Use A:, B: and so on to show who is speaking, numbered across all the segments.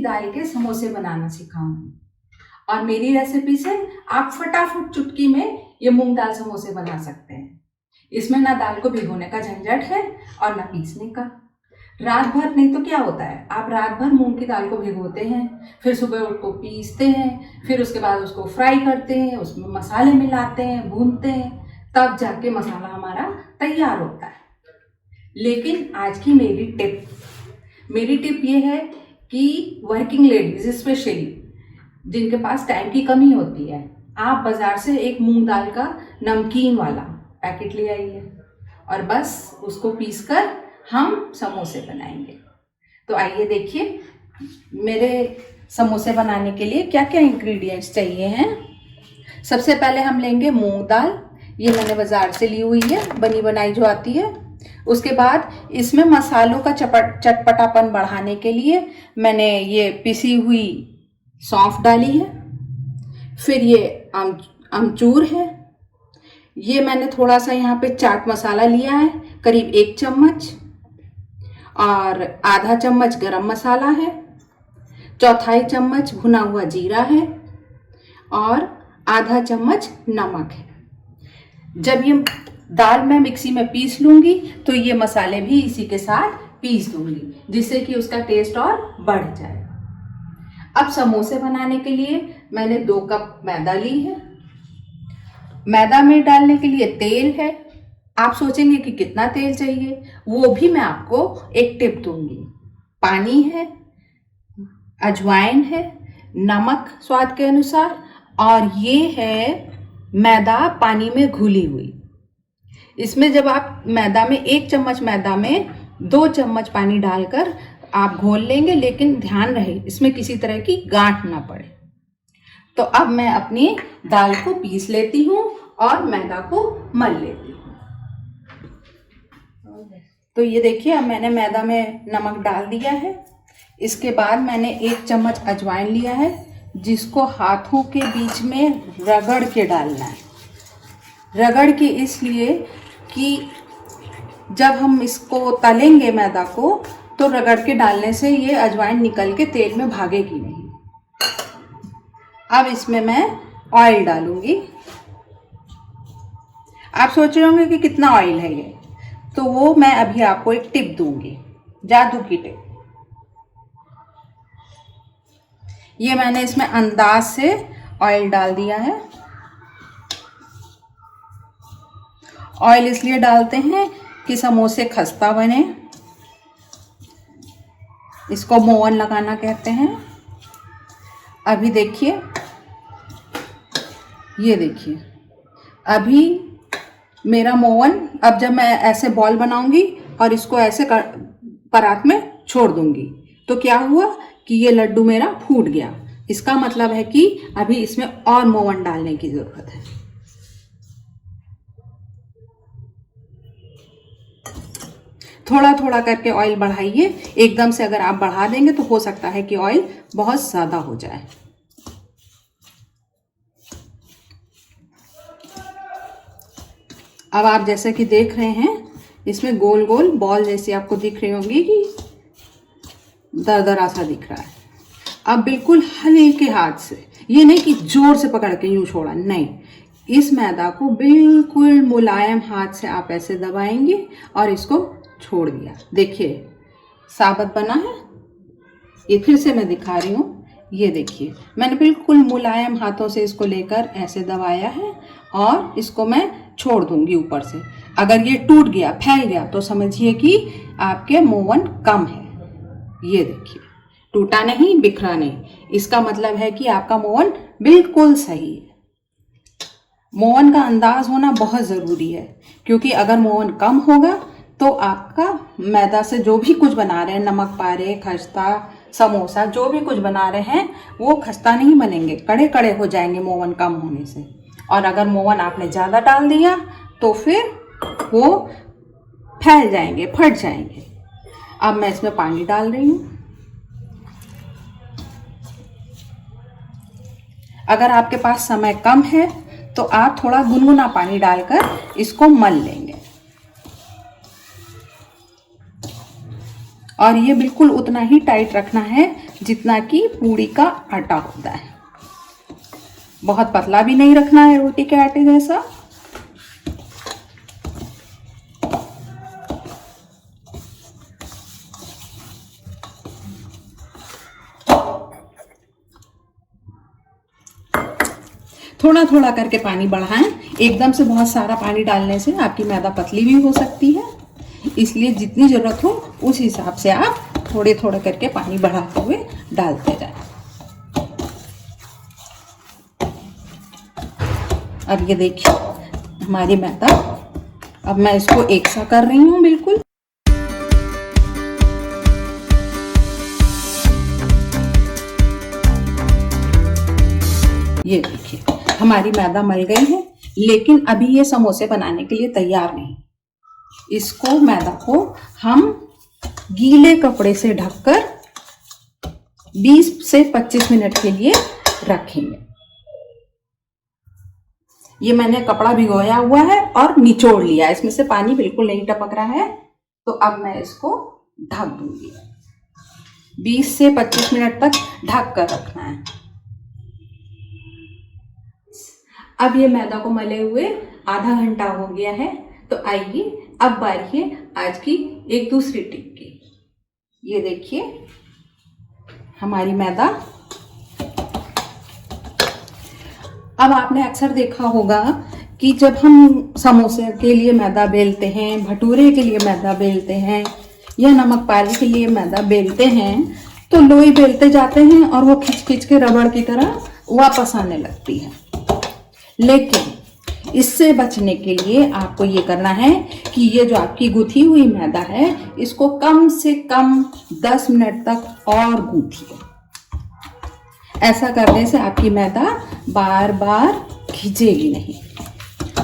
A: दाल के समोसे बनाना सिखाऊंगी। और मेरी रेसिपी से आप फटाफट चुटकी में ये मूंग दाल समोसे बना सकते हैं। इसमें ना दाल को भिगोने का झंझट है और ना पीसने का। रात भर, नहीं तो क्या होता है, आप रात भर मूंग की दाल को भिगोते हैं, फिर सुबह उठ को पीसते हैं, फिर उसके बाद उसको फ्राई करते हैं, उसमें मसाले मिलाते हैं, भूनते हैं, तब जाके मसाला हमारा तैयार होता है। लेकिन आज की मेरी टिप ये है कि वर्किंग लेडीज स्पेशली जिनके पास टाइम की कमी होती है, आप बाजार से एक मूंग दाल का नमकीन वाला पैकेट ले आइए और बस उसको पीसकर हम समोसे बनाएंगे। तो आइए देखिए मेरे समोसे बनाने के लिए क्या क्या इंग्रेडिएंट्स चाहिए हैं। सबसे पहले हम लेंगे मूंग दाल, ये मैंने बाजार से ली हुई है, बनी बनाई जो आती है। उसके बाद इसमें मसालों का चटपटापन बढ़ाने के लिए मैंने ये पिसी हुई सौंफ डाली है। फिर ये अमचूर है। ये मैंने थोड़ा सा यहाँ पे चाट मसाला लिया है, करीब 1 चम्मच, और आधा चम्मच गरम मसाला है, 1/4 चम्मच भुना हुआ जीरा है और आधा चम्मच नमक है। जब ये दाल मैं मिक्सी में पीस लूँगी तो ये मसाले भी इसी के साथ पीस दूँगी, जिससे कि उसका टेस्ट और बढ़ जाए। अब समोसे बनाने के लिए मैंने 2 कप मैदा ली है। मैदा में डालने के लिए तेल है। आप सोचेंगे कि कितना तेल चाहिए, वो भी मैं आपको एक टिप दूंगी। पानी है, अजवाइन है, नमक स्वाद के अनुसार, और ये है मैदा पानी में घुली हुई। इसमें जब आप मैदा में 1 चम्मच मैदा में 2 चम्मच पानी डालकर आप घोल लेंगे, लेकिन ध्यान रहे इसमें किसी तरह की गांठ ना पड़े। तो अब मैं अपनी दाल को पीस लेती हूँ और मैदा को मल लेती हूँ। तो ये देखिए अब मैंने मैदा में नमक डाल दिया है। इसके बाद मैंने 1 चम्मच अजवाइन लिया है, जिसको हाथों के बीच में रगड़ के डालना है। रगड़ के इसलिए कि जब हम इसको तलेंगे मैदा को, तो रगड़ के डालने से ये अजवाइन निकल के तेल में भागेगी नहीं। अब इसमें मैं ऑयल डालूंगी। आप सोच रहे होंगे कि कितना ऑयल है ये, तो वो मैं अभी आपको एक टिप दूंगी, जादू की टिप। ये मैंने इसमें अंदाज से ऑयल डाल दिया है। ऑयल इसलिए डालते हैं कि समोसे खस्ता बने, इसको मोवन लगाना कहते हैं। अभी देखिए, ये देखिए अभी मेरा मोवन, अब जब मैं ऐसे बॉल बनाऊंगी और इसको ऐसे परात में छोड़ दूंगी, तो क्या हुआ कि ये लड्डू मेरा फूट गया। इसका मतलब है कि अभी इसमें और मोवन डालने की जरूरत है। थोड़ा थोड़ा करके ऑयल बढ़ाइए। एकदम से अगर आप बढ़ा देंगे तो हो सकता है कि ऑयल बहुत ज़्यादा हो जाए। अब आप जैसे कि देख रहे हैं, इसमें गोल गोल बॉल जैसी आपको दिख रही होंगी कि दरदरा सा दिख रहा है। अब बिल्कुल हल्के हाथ से, ये नहीं कि जोर से पकड़ के यूं छोड़ा, नहीं, इस मैदा को बिल्कुल मुलायम हाथ से आप ऐसे दबाएंगे और इसको छोड़ दिया। देखिए साबुत बना है। ये फिर से मैं दिखा रही हूँ, ये देखिए मैंने बिल्कुल मुलायम हाथों से इसको लेकर ऐसे दबाया है और इसको मैं छोड़ दूंगी ऊपर से। अगर ये टूट गया, फैल गया, तो समझिए कि आपके मोवन कम है। ये देखिए टूटा नहीं, बिखरा नहीं, इसका मतलब है कि आपका मोवन बिल्कुल सही है। मोवन का अंदाज होना बहुत ज़रूरी है, क्योंकि अगर मोवन कम होगा तो आपका मैदा से जो भी कुछ बना रहे हैं, नमक पारे, खस्ता, समोसा, जो भी कुछ बना रहे हैं, वो खस्ता नहीं बनेंगे, कड़े कड़े हो जाएंगे मोवन कम होने से। और अगर मोवन आपने ज़्यादा डाल दिया तो फिर वो फैल जाएंगे, फट जाएंगे। अब मैं इसमें पानी डाल रही हूँ। अगर आपके पास समय कम है तो आप थोड़ा गुनगुना पानी डालकर इसको मल लेंगे। और ये बिल्कुल उतना ही टाइट रखना है जितना कि पूड़ी का आटा होता है। बहुत पतला भी नहीं रखना है रोटी के आटे जैसा। थोड़ा थोड़ा करके पानी बढ़ाएं। एकदम से बहुत सारा पानी डालने से आपकी मैदा पतली भी हो सकती है, इसलिए जितनी ज़रूरत हो उस हिसाब से आप थोड़े थोड़े करके पानी बढ़ाते हुए डालते जाएं। अब ये देखिए हमारी मैदा, अब मैं इसको एक सा कर रही हूँ बिल्कुल। ये देखिए हमारी मैदा मल गई है, लेकिन अभी ये समोसे बनाने के लिए तैयार नहीं। इसको मैदा को हम गीले कपड़े से ढककर 20 से 25 मिनट के लिए रखेंगे। ये मैंने कपड़ा भिगोया हुआ है और निचोड़ लिया, इसमें से पानी बिल्कुल नहीं टपक रहा है। तो अब मैं इसको ढक दूंगी। 20 से 25 मिनट तक ढक कर रखना है। अब ये मैदा को मले हुए आधा घंटा हो गया है। तो आइए अब बारी है आज की एक दूसरी टिप की। ये देखिए हमारी मैदा। अब आपने अक्सर देखा होगा कि जब हम समोसे के लिए मैदा बेलते हैं, भटूरे के लिए मैदा बेलते हैं या नमक पारी के लिए मैदा बेलते हैं, तो लोई बेलते जाते हैं और वो खिंच खिंच के रबड़ की तरह वापस आने लगती है। लेकिन इससे बचने के लिए आपको ये करना है कि ये जो आपकी गुथी हुई मैदा है, इसको कम से कम 10 मिनट तक और गूंथिए। ऐसा करने से आपकी मैदा बार बार खिंचेगी नहीं।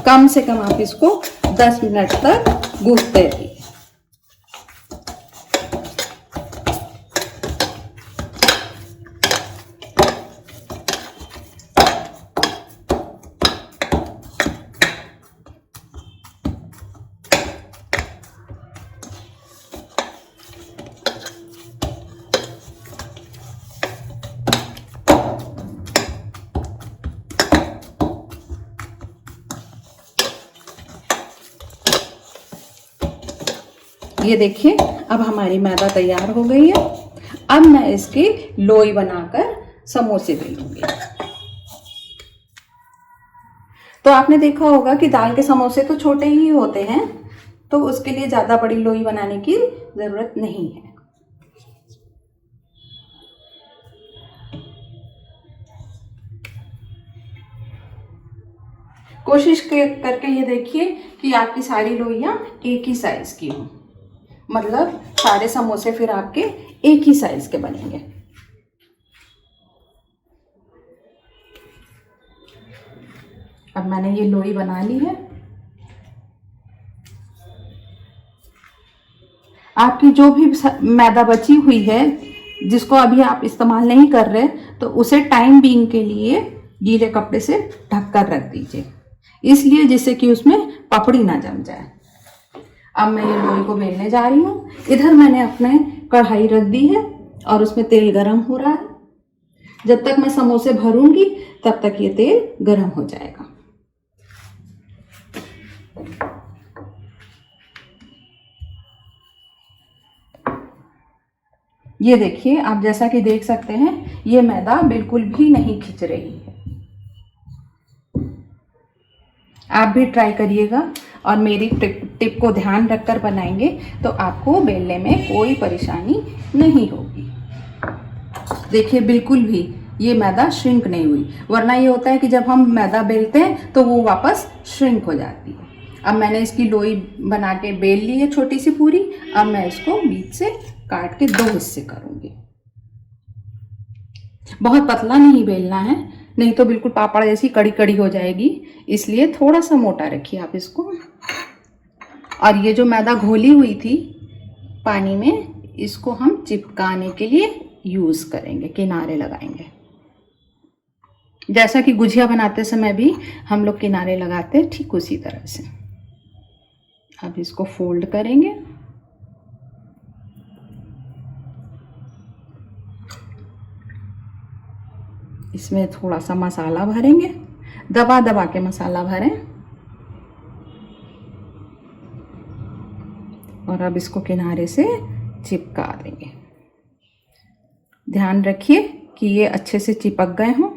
A: कम से कम आप इसको 10 मिनट तक गूंथते रहिए। ये देखिए अब हमारी मैदा तैयार हो गई है। अब मैं इसकी लोई बनाकर समोसे बेलूंगी। तो आपने देखा होगा कि दाल के समोसे तो छोटे ही होते हैं, तो उसके लिए ज़्यादा बड़ी लोई बनाने की ज़रूरत नहीं है। कोशिश करके ये देखिए कि आपकी सारी लोइयाँ एक ही साइज़ की हों, मतलब सारे समोसे फिर आपके एक ही साइज़ के बनेंगे। अब मैंने ये लोई बना ली है। आपकी जो भी मैदा बची हुई है, जिसको अभी आप इस्तेमाल नहीं कर रहे, तो उसे टाइम बीइंग के लिए गीले कपड़े से ढक कर रख दीजिए, इसलिए जिससे कि उसमें पपड़ी ना जम जाए। अब मैं ये लोई को बेलने जा रही हूँ। इधर मैंने अपने कढ़ाई रख दी है और उसमें तेल गरम हो रहा है। जब तक मैं समोसे भरूंगी तब तक ये तेल गरम हो जाएगा। ये देखिए आप जैसा कि देख सकते हैं, ये मैदा बिल्कुल भी नहीं खिंच रही है। आप भी ट्राई करिएगा और मेरी टिप को ध्यान रखकर बनाएंगे तो आपको बेलने में कोई परेशानी नहीं होगी। देखिए बिल्कुल भी ये मैदा श्रिंक नहीं हुई, वरना ये होता है कि जब हम मैदा बेलते हैं तो वो वापस श्रिंक हो जाती है। अब मैंने इसकी लोई बना के बेल ली है छोटी सी पूरी। अब मैं इसको बीच से काट के 2 हिस्से करूंगी। बहुत पतला नहीं बेलना है, नहीं तो बिल्कुल पापड़ जैसी कड़ी कड़ी हो जाएगी, इसलिए थोड़ा सा मोटा रखिए आप इसको। और ये जो मैदा घोली हुई थी पानी में, इसको हम चिपकाने के लिए यूज़ करेंगे, किनारे लगाएंगे। जैसा कि गुजिया बनाते समय भी हम लोग किनारे लगाते हैं, ठीक उसी तरह से। अब इसको फोल्ड करेंगे इसमें थोड़ा सा मसाला भरेंगे, दबा दबा के मसाला भरें। और अब इसको किनारे से चिपका देंगे। ध्यान रखिए कि ये अच्छे से चिपक गए हों,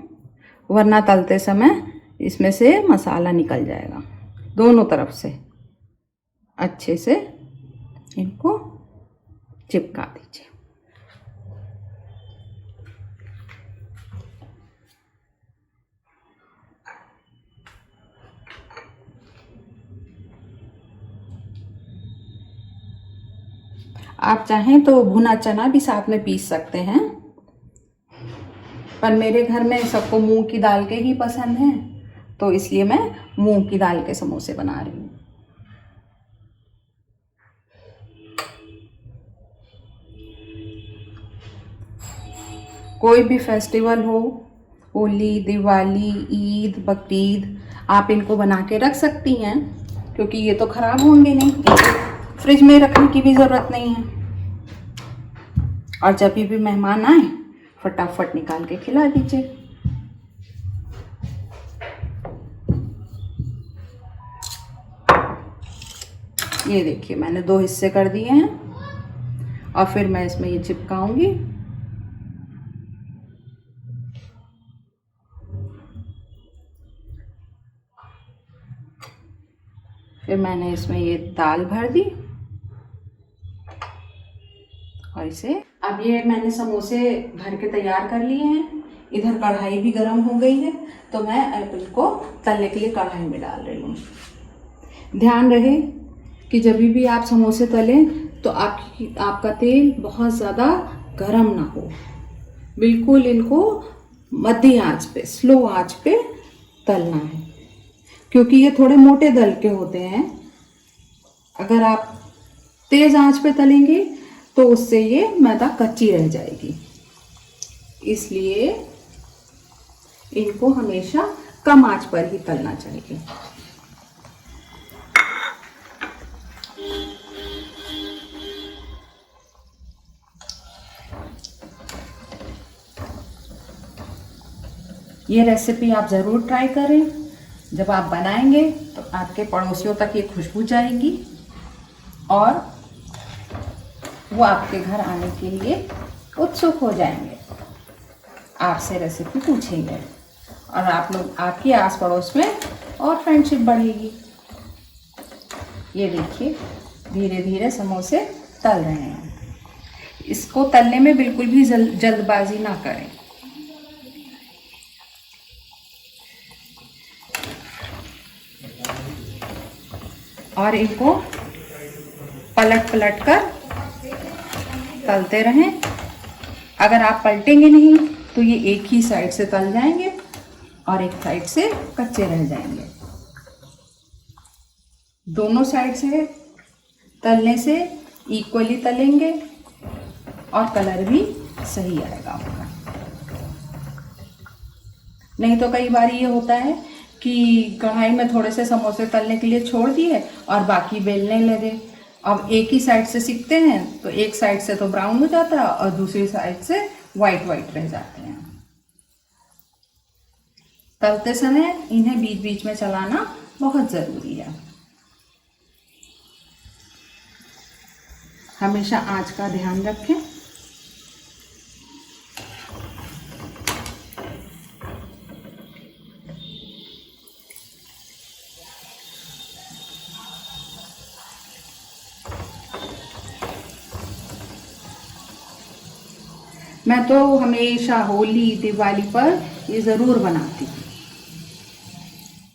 A: वरना तलते समय इसमें से मसाला निकल जाएगा। दोनों तरफ से अच्छे से इनको चिपका दीजिए। आप चाहें तो भुना चना भी साथ में पीस सकते हैं, पर मेरे घर में सबको मूंग की दाल के ही पसंद हैं, तो इसलिए मैं मूंग की दाल के समोसे बना रही हूँ। कोई भी फेस्टिवल हो, होली, दिवाली, ईद, बकरीद, आप इनको बना के रख सकती हैं, क्योंकि ये तो ख़राब होंगे नहीं, फ्रिज में रखने की भी ज़रूरत नहीं है। और जब भी मेहमान आए फटाफट निकाल के खिला दीजिए। ये देखिए मैंने 2 हिस्से कर दिए हैं और फिर मैं इसमें ये चिपकाऊंगी। फिर मैंने इसमें ये दाल भर दी और इसे अब ये मैंने समोसे भर के तैयार कर लिए हैं। इधर कढ़ाई भी गर्म हो गई है, तो मैं इनको तलने के लिए कढ़ाई में डाल रही हूँ। ध्यान रहे कि जब भी आप समोसे तलें तो आपका तेल बहुत ज़्यादा गर्म ना हो। बिल्कुल इनको मध्य आंच पे, स्लो आंच पे तलना है, क्योंकि ये थोड़े मोटे दल के होते हैं। अगर आप तेज़ आंच पे तलेंगे तो उससे ये मैदा कच्ची रह जाएगी। इसलिए इनको हमेशा कम आंच पर ही तलना चाहिए। ये रेसिपी आप ज़रूर ट्राई करें। जब आप बनाएंगे तो आपके पड़ोसियों तक ये खुशबू जाएगी और वो आपके घर आने के लिए उत्सुक हो जाएंगे, आपसे रेसिपी पूछेंगे और आप लोग आपकी आस पड़ोस में और फ्रेंडशिप बढ़ेगी। ये देखिए धीरे धीरे समोसे तल रहे हैं। इसको तलने में बिल्कुल भी जल्दबाजी ना करें। और इनको पलट पलट कर तलते रहें। अगर आप पलटेंगे नहीं तो ये एक ही साइड से तल जाएंगे और एक साइड से कच्चे रह जाएंगे। दोनों साइड से तलने से इक्वली तलेंगे और कलर भी सही आएगा आपका। नहीं तो कई बार ये होता है कि कढ़ाई में थोड़े से समोसे तलने के लिए छोड़ दिए और बाकी बेलने लगे। अब एक ही साइड से सीखते हैं तो एक साइड से तो ब्राउन हो जाता है और दूसरी साइड से वाइट रह जाते हैं। तलते समय इन्हें बीच बीच में चलाना बहुत ज़रूरी है। हमेशा आंच का ध्यान रखें। मैं तो हमेशा होली, दिवाली पर ये ज़रूर बनाती हूँ।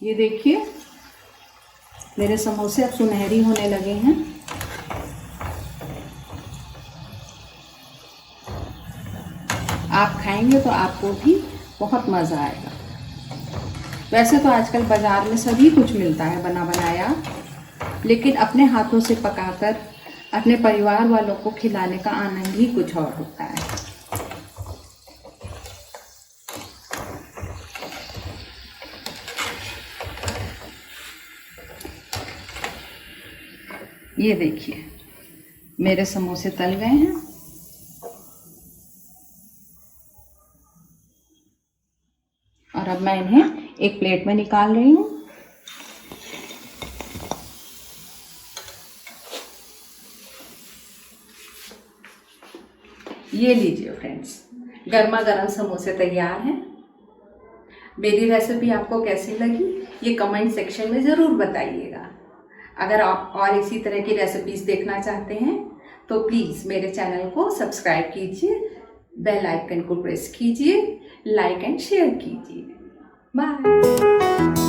A: ये देखिए मेरे समोसे अब सुनहरी होने लगे हैं। आप खाएंगे तो आपको भी बहुत मज़ा आएगा। वैसे तो आजकल बाज़ार में सभी कुछ मिलता है बना बनाया, लेकिन अपने हाथों से पकाकर अपने परिवार वालों को खिलाने का आनंद ही कुछ और होता है। ये देखिए मेरे समोसे तल गए हैं। अब मैं इन्हें एक प्लेट में निकाल रही हूँ। ये लीजिए फ्रेंड्स, गर्मा गर्म समोसे तैयार हैं। मेरी रेसिपी आपको कैसी लगी ये कमेंट सेक्शन में ज़रूर बताइएगा। अगर आप और इसी तरह की रेसिपीज़ देखना चाहते हैं तो प्लीज़ मेरे चैनल को सब्सक्राइब कीजिए, बेल आइकन को प्रेस कीजिए, लाइक एंड शेयर कीजिए। बाय।